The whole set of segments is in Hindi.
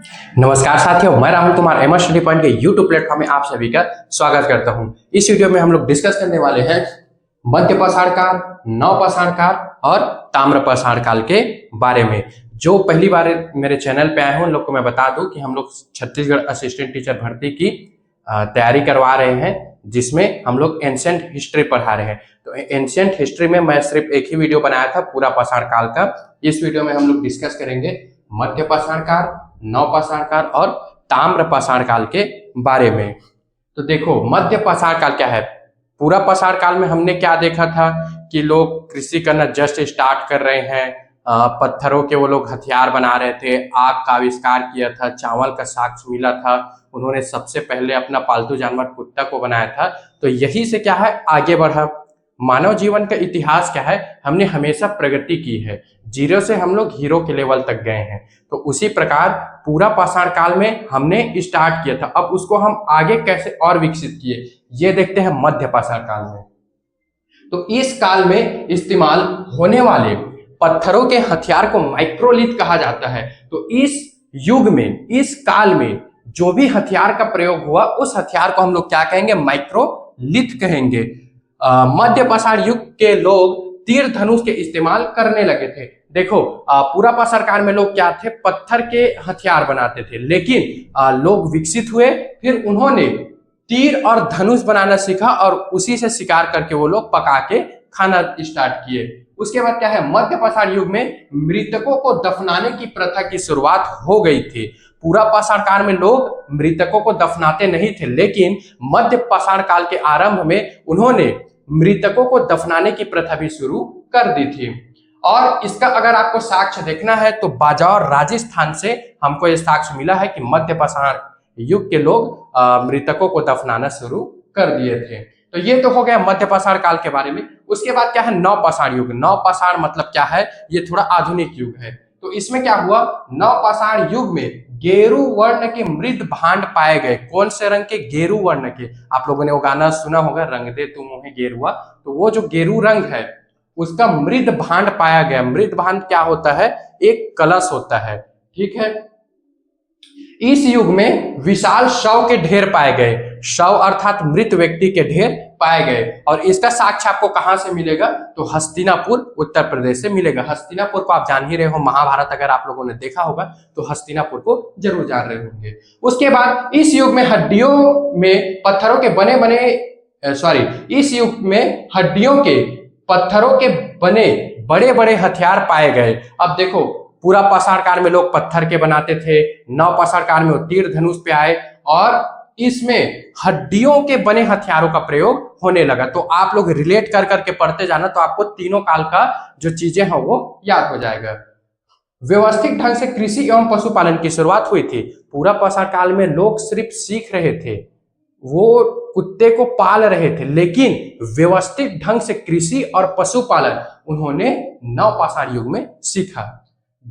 नमस्कार साथियों, मैं Rahul Kumar MS study point के यूट्यूब प्लेटफॉर्म में आप सभी का स्वागत करता हूं। इस वीडियो में हम लोग डिस्कस करने वाले हैं मध्य पाषाण काल, नव पाषाण काल और ताम्र पाषाण काल के बारे में। जो पहली बार मेरे चैनल पे आए हैं उन लोग को मैं बता दूं कि हम लोग छत्तीसगढ़ असिस्टेंट टीचर भर्ती की तैयारी करवा रहे हैं, जिसमें हम लोग एंशिएंट हिस्ट्री पढ़ा रहे हैं। तो एंशिएंट हिस्ट्री में मैं सिर्फ एक ही वीडियो बनाया था पूरा पाषाण काल का। इस वीडियो में हम लोग डिस्कस करेंगे मध्य पाषाण काल, नव पाषाण काल और ताम्र पाषाण काल के बारे में। तो देखो, मध्य पाषाण काल क्या है। पूरा पाषाण काल में हमने क्या देखा था कि लोग कृषि करना जस्ट स्टार्ट कर रहे हैं, पत्थरों के वो लोग हथियार बना रहे थे, आग का आविष्कार किया था, चावल का साक्ष्य मिला था, उन्होंने सबसे पहले अपना पालतू जानवर कुत्ता को बनाया था। तो यही से क्या है, आगे बढ़ा। मानव जीवन का इतिहास क्या है, हमने हमेशा प्रगति की है, जीरो से हम लोग हीरो के लेवल तक गए हैं। तो उसी प्रकार पूरा पाषाण काल में हमने स्टार्ट किया था, अब उसको हम आगे कैसे और विकसित किए ये देखते हैं मध्य पाषाण काल में। तो इस काल में इस्तेमाल होने वाले पत्थरों के हथियार को माइक्रोलिथ कहा जाता है। तो इस युग में, इस काल में जो भी हथियार का प्रयोग हुआ उस हथियार को हम लोग क्या कहेंगे, माइक्रोलिथ कहेंगे। मध्य पाषाण युग के लोग तीर धनुष के इस्तेमाल करने लगे थे। देखो, पूरा पाषाण काल में लोग क्या थे, पत्थर के हथियार बनाते थे, लेकिन लोग विकसित हुए, फिर उन्होंने तीर और धनुष बनाना सीखा और उसी से शिकार करके वो लोग पका के खाना स्टार्ट किए। उसके बाद क्या है, मध्य पाषाण युग में मृतकों को दफनाने की प्रथा की शुरुआत हो गई थी। पूरा पाषाण काल में लोग मृतकों को दफनाते नहीं थे, लेकिन मध्य पाषाण काल के आरंभ में उन्होंने मृतकों को दफनाने की प्रथा भी शुरू कर दी थी। और इसका अगर आपको साक्ष्य देखना है तो बाजौर राजस्थान से हमको ये साक्ष्य मिला है कि मध्य पाषाण युग के लोग मृतकों को दफनाना शुरू कर दिए थे। तो ये तो हो गया मध्य पाषाण काल के बारे में। उसके बाद क्या है, नव पाषाण युग। नव पाषाण मतलब क्या है, ये थोड़ा आधुनिक युग है। तो इसमें क्या हुआ, नव पाषाण युग में गेरू वर्ण के मृद भांड पाए गए। कौन से रंग के, गेरू वर्ण के। आप लोगों ने वो गाना सुना होगा, रंग दे तू मोहे गेरुआ। तो वो जो गेरू रंग है उसका मृद भांड पाया गया। मृद भांड क्या होता है, एक कलश होता है, ठीक है। इस युग में विशाल शव के ढेर पाए गए। शव अर्थात मृत व्यक्ति के ढेर पाए गए। और इसका साक्ष्य आपको कहां से मिलेगा, तो हस्तिनापुर उत्तर प्रदेश से मिलेगा। हस्तिनापुर को आप जान ही रहे हो, महाभारत अगर आप लोगों ने देखा होगा तो हस्तिनापुर को जरूर जान रहे होंगे। उसके बाद इस युग में हड्डियों में पत्थरों के इस युग में हड्डियों के पत्थरों के बने बड़े बड़े हथियार पाए गए। अब देखो, पूरा पाषाण काल में लोग पत्थर के बनाते थे, नव पाषाण काल में वो तीर धनुष पे आए और इसमें हड्डियों के बने हथियारों का प्रयोग होने लगा। तो आप लोग रिलेट कर करके पढ़ते जाना तो आपको तीनों काल का जो चीजें हैं वो याद हो जाएगा। व्यवस्थित ढंग से कृषि एवं पशुपालन की शुरुआत हुई थी। पूरा पाषाण काल में लोग सिर्फ सीख रहे थे, वो कुत्ते को पाल रहे थे, लेकिन व्यवस्थित ढंग से कृषि और पशुपालन उन्होंने नव पाषाण युग में सीखा।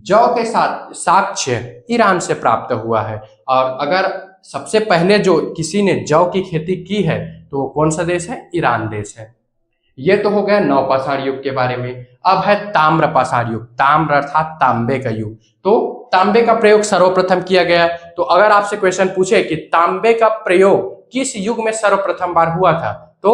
जौ के साथ साक्ष्य ईरान से प्राप्त हुआ है। और अगर सबसे पहले जो किसी ने जौ की खेती की है तो वो कौन सा देश है, ईरान देश है। ये तो हो गया नव पाषाण युग के बारे में। अब है ताम्र पाषाण युग। ताम्र अर्थात तांबे का युग। तो तांबे का प्रयोग सर्वप्रथम किया गया। तो अगर आपसे क्वेश्चन पूछे कि तांबे का प्रयोग किस युग में सर्वप्रथम बार हुआ था, तो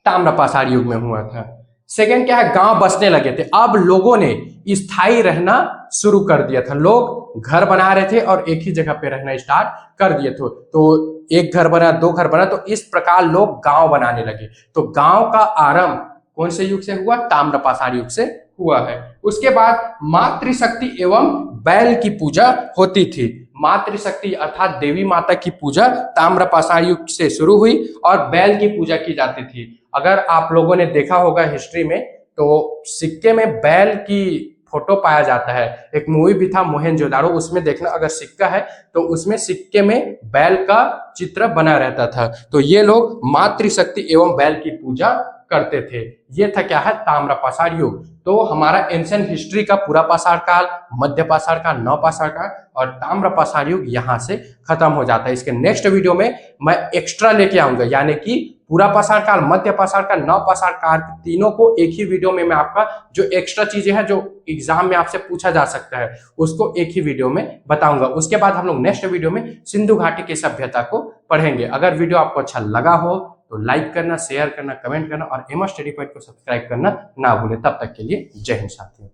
ताम्र पाषाण युग में हुआ था। सेकेंड क्या है, गांव बसने लगे थे। अब लोगों ने स्थायी रहना शुरू कर दिया था। लोग घर बना रहे थे और एक ही जगह पे रहना स्टार्ट कर दिए थे। तो एक घर बना, दो घर बना, तो इस प्रकार लोग गांव बनाने लगे। तो गांव का आरंभ कौन से युग से हुआ, ताम्र पाषाण युग से हुआ है। उसके बाद मातृशक्ति एवं बैल की पूजा होती थी। मातृशक्ति अर्थात देवी माता की पूजा ताम्र पाषाण युग से शुरू हुई और बैल की पूजा की जाती थी। अगर आप लोगों ने देखा होगा हिस्ट्री में तो सिक्के में बैल की फोटो पाया जाता है। एक मूवी भी था मोहनजोदाड़ो, उसमें देखना, अगर सिक्का है तो उसमें सिक्के में बैल का चित्र बना रहता था। तो ये लोग मातृशक्ति एवं बैल की पूजा करते थे। ये था क्या है, ताम्र पाषाण युग। तो हमारा एंशिएंट हिस्ट्री का पूरा पाषाण काल, मध्य पाषाण काल, नव पाषाण काल और ताम्र पाषाण युग यहाँ से खत्म हो जाता है। इसके नेक्स्ट वीडियो में मैं एक्स्ट्रा लेके आऊंगा, यानी कि पूरा पाषाण काल, मध्य पाषाण काल, नव पाषाण काल, तीनों को एक ही वीडियो में मैं आपका जो एक्स्ट्रा चीजें हैं जो एग्जाम में आपसे पूछा जा सकता है उसको एक ही वीडियो में बताऊंगा। उसके बाद हम लोग नेक्स्ट वीडियो में सिंधु घाटी की सभ्यता को पढ़ेंगे। अगर वीडियो आपको अच्छा लगा हो तो लाइक करना, शेयर करना, कमेंट करना और एमआर स्टडी पॉइंट को सब्सक्राइब करना ना भूलें। तब तक के लिए जय हिंद साथियों।